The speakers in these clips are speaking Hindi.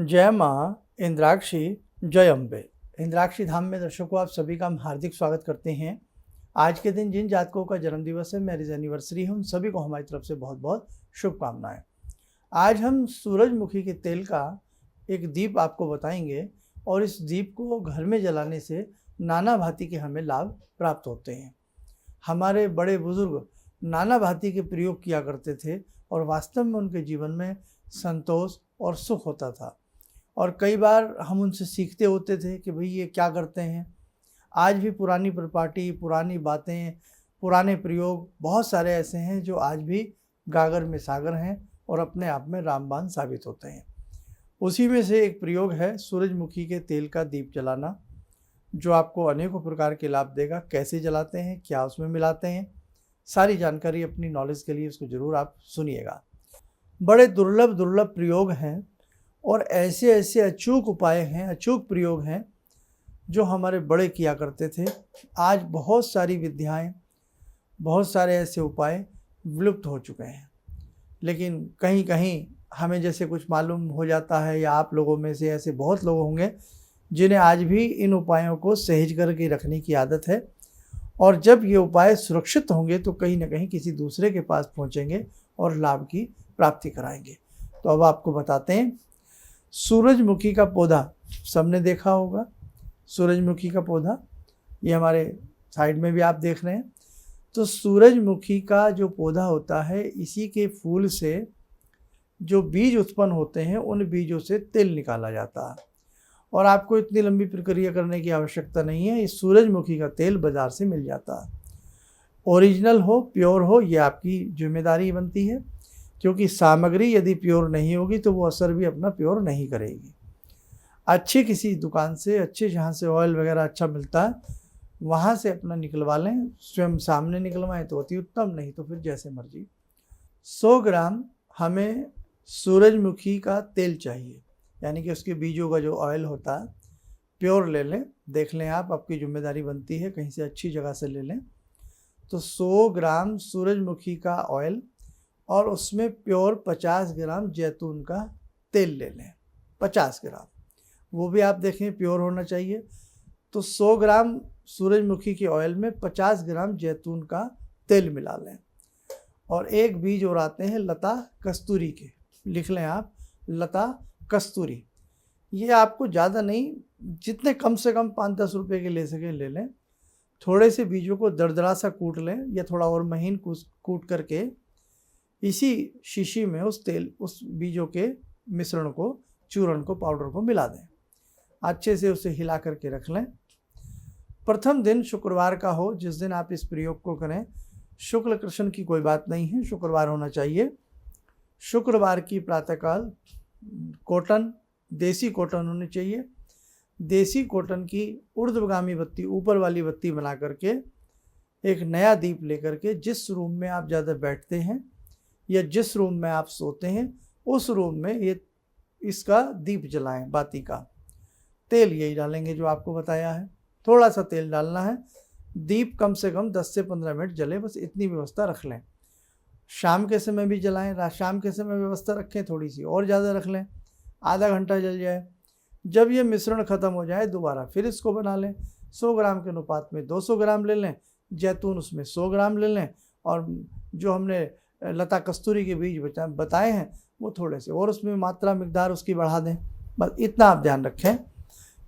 जय माँ इंद्राक्षी, जय अम्बे। इंद्राक्षी धाम में दर्शकों आप सभी का हम हार्दिक स्वागत करते हैं। आज के दिन जिन जातकों का जन्मदिवस है, मैरिज एनिवर्सरी है, उन सभी को हमारी तरफ से बहुत बहुत शुभकामनाएं। आज हम सूरजमुखी के तेल का एक दीप आपको बताएंगे और इस दीप को घर में जलाने से नाना भांति के हमें लाभ प्राप्त होते हैं। हमारे बड़े बुजुर्ग नाना भांति के प्रयोग किया करते थे और वास्तव में उनके जीवन में संतोष और सुख होता था। और कई बार हम उनसे सीखते होते थे कि भाई ये क्या करते हैं। आज भी पुरानी प्रॉपर्टी, पुरानी बातें, पुराने प्रयोग बहुत सारे ऐसे हैं जो आज भी गागर में सागर हैं और अपने आप में रामबाण साबित होते हैं। उसी में से एक प्रयोग है सूरजमुखी के तेल का दीप जलाना, जो आपको अनेकों प्रकार के लाभ देगा। कैसे जलाते हैं, क्या उसमें मिलाते हैं, सारी जानकारी अपनी नॉलेज के लिए उसको ज़रूर आप सुनिएगा। बड़े दुर्लभ प्रयोग हैं और ऐसे ऐसे अचूक उपाय हैं, अचूक प्रयोग हैं जो हमारे बड़े किया करते थे। आज बहुत सारी विद्याएं, बहुत सारे ऐसे उपाय विलुप्त हो चुके हैं, लेकिन कहीं कहीं हमें जैसे कुछ मालूम हो जाता है, या आप लोगों में से ऐसे बहुत लोग होंगे जिन्हें आज भी इन उपायों को सहेज करके रखने की आदत है। और जब ये उपाय सुरक्षित होंगे तो कहीं ना कहीं किसी दूसरे के पास पहुंचेंगे और लाभ की प्राप्ति कराएंगे। तो अब आपको बताते हैं, सूरजमुखी का पौधा सबने देखा होगा। सूरजमुखी का पौधा ये हमारे साइड में भी आप देख रहे हैं। तो सूरजमुखी का जो पौधा होता है, इसी के फूल से जो बीज उत्पन्न होते हैं, उन बीजों से तेल निकाला जाता है। और आपको इतनी लंबी प्रक्रिया करने की आवश्यकता नहीं है। इस सूरजमुखी का तेल बाज़ार से मिल जाता है। ओरिजिनल हो, प्योर हो, ये आपकी जिम्मेदारी बनती है, क्योंकि सामग्री यदि प्योर नहीं होगी तो वो असर भी अपना प्योर नहीं करेगी। अच्छी किसी दुकान से, अच्छे जहाँ से ऑयल वगैरह अच्छा मिलता है, वहाँ से अपना निकलवा लें। स्वयं सामने निकलवाएं तो अति उत्तम, नहीं तो फिर जैसे मर्जी। 100 ग्राम हमें सूरजमुखी का तेल चाहिए, यानी कि उसके बीजों का जो ऑयल होता है प्योर ले लें। देख लें आप, आपकी जिम्मेदारी बनती है, कहीं से अच्छी जगह से ले लें। तो 100 ग्राम सूरजमुखी का ऑयल और उसमें प्योर 50 ग्राम जैतून का तेल ले लें। 50 ग्राम, वो भी आप देखें प्योर होना चाहिए। तो 100 ग्राम सूरजमुखी के ऑयल में 50 ग्राम जैतून का तेल मिला लें। और एक बीज और आते हैं लता कस्तूरी के, लिख लें आप, लता कस्तूरी। ये आपको ज़्यादा नहीं, जितने कम से कम 5-10 रुपये के ले सकें ले लें। थोड़े से बीजों को दरदरा सा कूट लें, या थोड़ा और महीन कूट करके इसी शीशी में उस बीजों के मिश्रण को, चूर्ण को, पाउडर को मिला दें। अच्छे से उसे हिला करके रख लें। प्रथम दिन शुक्रवार का हो जिस दिन आप इस प्रयोग को करें। शुक्ल कृष्ण की कोई बात नहीं है, शुक्रवार होना चाहिए। शुक्रवार की प्रातःकाल कॉटन, देसी कॉटन होनी चाहिए। देसी कॉटन की ऊर्ध्वगामी बत्ती, ऊपर वाली बत्ती बना करके एक नया दीप लेकर के, जिस रूम में आप ज़्यादा बैठते हैं या जिस रूम में आप सोते हैं, उस रूम में ये इसका दीप जलाएं। बाती का तेल यही डालेंगे जो आपको बताया है। थोड़ा सा तेल डालना है। दीप कम से कम 10 से 15 मिनट जले, बस इतनी व्यवस्था रख लें। शाम के समय भी जलाएं, शाम के समय व्यवस्था रखें, थोड़ी सी और ज़्यादा रख लें, आधा घंटा जल जाए। जब ये मिश्रण ख़त्म हो जाए दोबारा फिर इसको बना लें। 100 ग्राम के अनुपात में 200 ग्राम ले लें, जैतून उसमें 100 ग्राम ले लें, और जो हमने लता कस्तूरी के बीज बताए हैं वो थोड़े से और उसमें मात्रा मिकदार उसकी बढ़ा दें। बस इतना आप ध्यान रखें।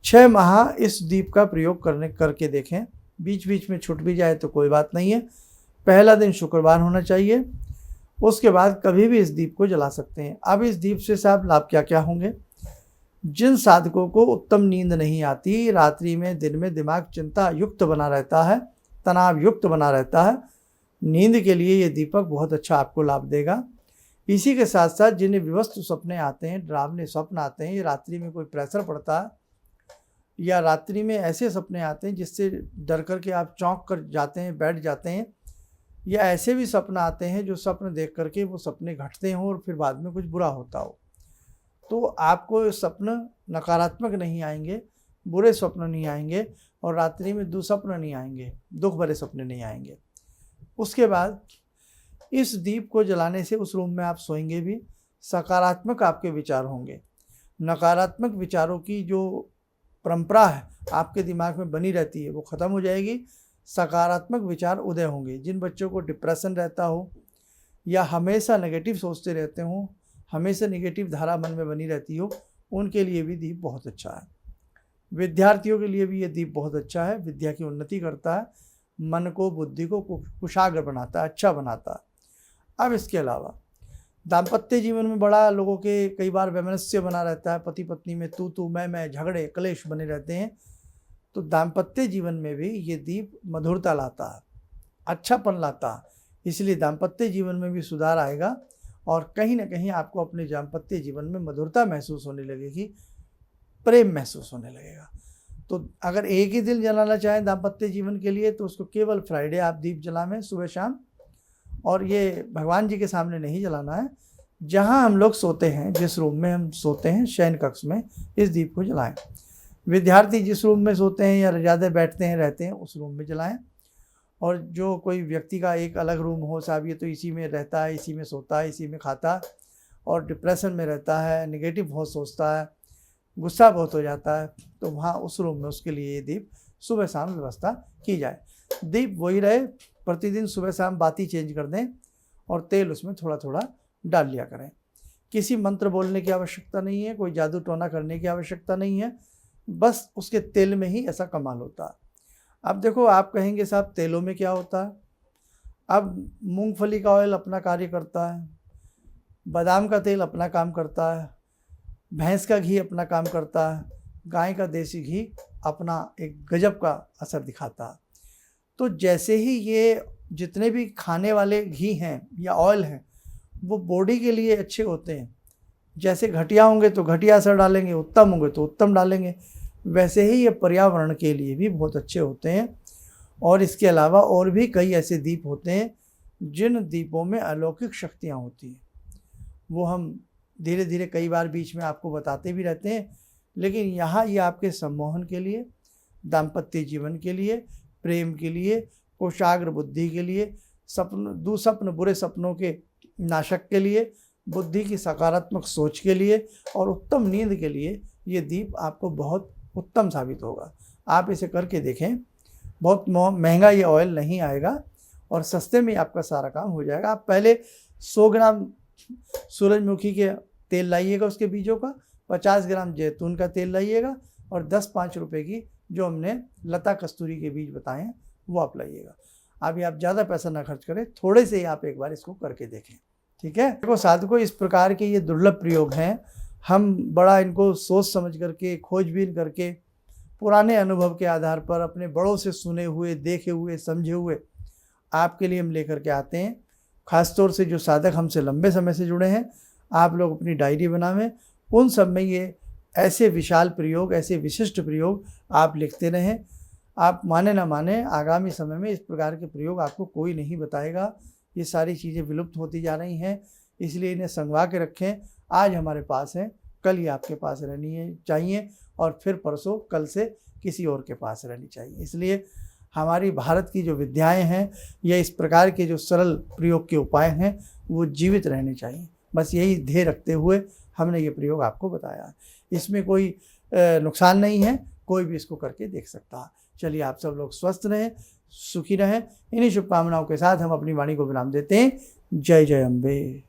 6 माह इस दीप का प्रयोग करके देखें। बीच बीच में छूट भी जाए तो कोई बात नहीं है। पहला दिन शुक्रवार होना चाहिए, उसके बाद कभी भी इस दीप को जला सकते हैं। अब इस दीप से साहब लाभ क्या क्या होंगे। जिन साधकों को उत्तम नींद नहीं आती, रात्रि में, दिन में दिमाग चिंता युक्त बना रहता है, तनाव युक्त बना रहता है, नींद के लिए ये दीपक बहुत अच्छा आपको लाभ देगा। इसी के साथ साथ जिन्हें विवस्त सपने आते हैं, डरावने स्वप्न आते हैं, रात्रि में कोई प्रेशर पड़ता है, या रात्रि में ऐसे सपने आते हैं जिससे डर करके आप चौंक कर जाते हैं, बैठ जाते हैं, या ऐसे भी सपन आते हैं जो स्वप्न देख करके वो सपने घटते हों और फिर बाद में कुछ बुरा होता हो, तो आपको स्वप्न नकारात्मक नहीं आएंगे, बुरे स्वप्न नहीं आएंगे, और रात्रि में दुस्वप्न नहीं आएंगे, दुख भरे सपने नहीं आएंगे। उसके बाद इस दीप को जलाने से उस रूम में आप सोएंगे भी, सकारात्मक आपके विचार होंगे। नकारात्मक विचारों की जो परंपरा है आपके दिमाग में बनी रहती है वो ख़त्म हो जाएगी। सकारात्मक विचार उदय होंगे। जिन बच्चों को डिप्रेशन रहता हो या हमेशा नेगेटिव सोचते रहते हों, हमेशा नेगेटिव धारा मन में बनी रहती हो, उनके लिए भी दीप बहुत अच्छा है। विद्यार्थियों के लिए भी ये दीप बहुत अच्छा है। विद्या की उन्नति करता है, मन को, बुद्धि को कुशाग्र बनाता है, अच्छा बनाता है। अब इसके अलावा दाम्पत्य जीवन में बड़ा लोगों के कई बार वैमनस्य बना रहता है, पति पत्नी में तू मैं झगड़े कलेश बने रहते हैं। तो दाम्पत्य जीवन में भी ये दीप मधुरता लाता है, अच्छापन लाता है। इसलिए दाम्पत्य जीवन में भी सुधार आएगा और कहीं ना कहीं आपको अपने दाम्पत्य जीवन में मधुरता महसूस होने लगेगी, प्रेम महसूस होने लगेगा। तो अगर एक ही दिन जलाना चाहें दाम्पत्य जीवन के लिए तो उसको केवल फ्राइडे आप दीप जलाएं सुबह शाम, और ये भगवान जी के सामने नहीं जलाना है। जहाँ हम लोग सोते हैं, जिस रूम में हम सोते हैं, शयन कक्ष में, इस दीप को जलाएं। विद्यार्थी जिस रूम में सोते हैं या ज़्यादा बैठते हैं रहते हैं उस रूम में जलाएं। और जो कोई व्यक्ति का एक अलग रूम हो, साहब ये तो इसी में रहता है, इसी में सोता है, इसी में खाता है और डिप्रेशन में रहता है, नेगेटिव बहुत सोचता है, गुस्सा बहुत हो जाता है, तो वहाँ उस रूम में उसके लिए ये दीप सुबह शाम व्यवस्था की जाए। दीप वही रहे, प्रतिदिन सुबह शाम बाती चेंज कर दें और तेल उसमें थोड़ा थोड़ा डाल लिया करें। किसी मंत्र बोलने की आवश्यकता नहीं है, कोई जादू टोना करने की आवश्यकता नहीं है, बस उसके तेल में ही ऐसा कमाल होता है। अब देखो, आप कहेंगे साहब तेलों में क्या होता है? अब मूंगफली का ऑयल अपना कार्य करता है, बादाम का तेल अपना काम करता है, भैंस का घी अपना काम करता है, गाय का देसी घी अपना एक गजब का असर दिखाता है। तो जैसे ही ये जितने भी खाने वाले घी हैं या ऑयल हैं वो बॉडी के लिए अच्छे होते हैं, जैसे घटिया होंगे तो घटिया असर डालेंगे, उत्तम होंगे तो उत्तम डालेंगे, वैसे ही ये पर्यावरण के लिए भी बहुत अच्छे होते हैं। और इसके अलावा और भी कई ऐसे दीप होते हैं जिन दीपों में अलौकिक शक्तियाँ होती हैं। वो हम धीरे धीरे कई बार बीच में आपको बताते भी रहते हैं, लेकिन यहाँ ये आपके सम्मोहन के लिए, दाम्पत्य जीवन के लिए, प्रेम के लिए, कोशाग्र बुद्धि के लिए, दुःस्वप्न बुरे सपनों के नाशक के लिए, बुद्धि की सकारात्मक सोच के लिए और उत्तम नींद के लिए ये दीप आपको बहुत उत्तम साबित होगा। आप इसे करके देखें, बहुत महंगा ये ऑयल नहीं आएगा और सस्ते में आपका सारा काम हो जाएगा। आप पहले 100 ग्राम सूरजमुखी के तेल लाइएगा, उसके बीजों का 50 ग्राम जैतून का तेल लाइएगा और 10-5 रुपए की जो हमने लता कस्तूरी के बीज बताए हैं वो आप लाइएगा। अभी आप ज़्यादा पैसा ना खर्च करें, थोड़े से ही आप एक बार इसको करके देखें, ठीक है। देखो साधकों, इस प्रकार के ये दुर्लभ प्रयोग हैं, हम बड़ा इनको सोच समझ करके, खोजबीन करके, पुराने अनुभव के आधार पर, अपने बड़ों से सुने हुए, देखे हुए, समझे हुए आपके लिए हम लेकर के आते हैं। ख़ासतौर से जो साधक हमसे लंबे समय से जुड़े हैं, आप लोग अपनी डायरी बनावें, उन सब में ये ऐसे विशाल प्रयोग, ऐसे विशिष्ट प्रयोग आप लिखते रहें। आप माने ना माने, आगामी समय में इस प्रकार के प्रयोग आपको कोई नहीं बताएगा। ये सारी चीज़ें विलुप्त होती जा रही हैं, इसलिए इन्हें संगवा के रखें। आज हमारे पास है, कल ये आपके पास रहनी चाहिए और फिर परसों कल से किसी और के पास रहनी चाहिए। इसलिए हमारी भारत की जो विद्याएं हैं या इस प्रकार के जो सरल प्रयोग के उपाय हैं वो जीवित रहने चाहिए। बस यही ध्येय रखते हुए हमने ये प्रयोग आपको बताया है। इसमें कोई नुकसान नहीं है, कोई भी इसको करके देख सकता है। चलिए, आप सब लोग स्वस्थ रहें, सुखी रहें। इन्हीं शुभकामनाओं के साथ हम अपनी वाणी को विराम देते हैं। जय जय अम्बे।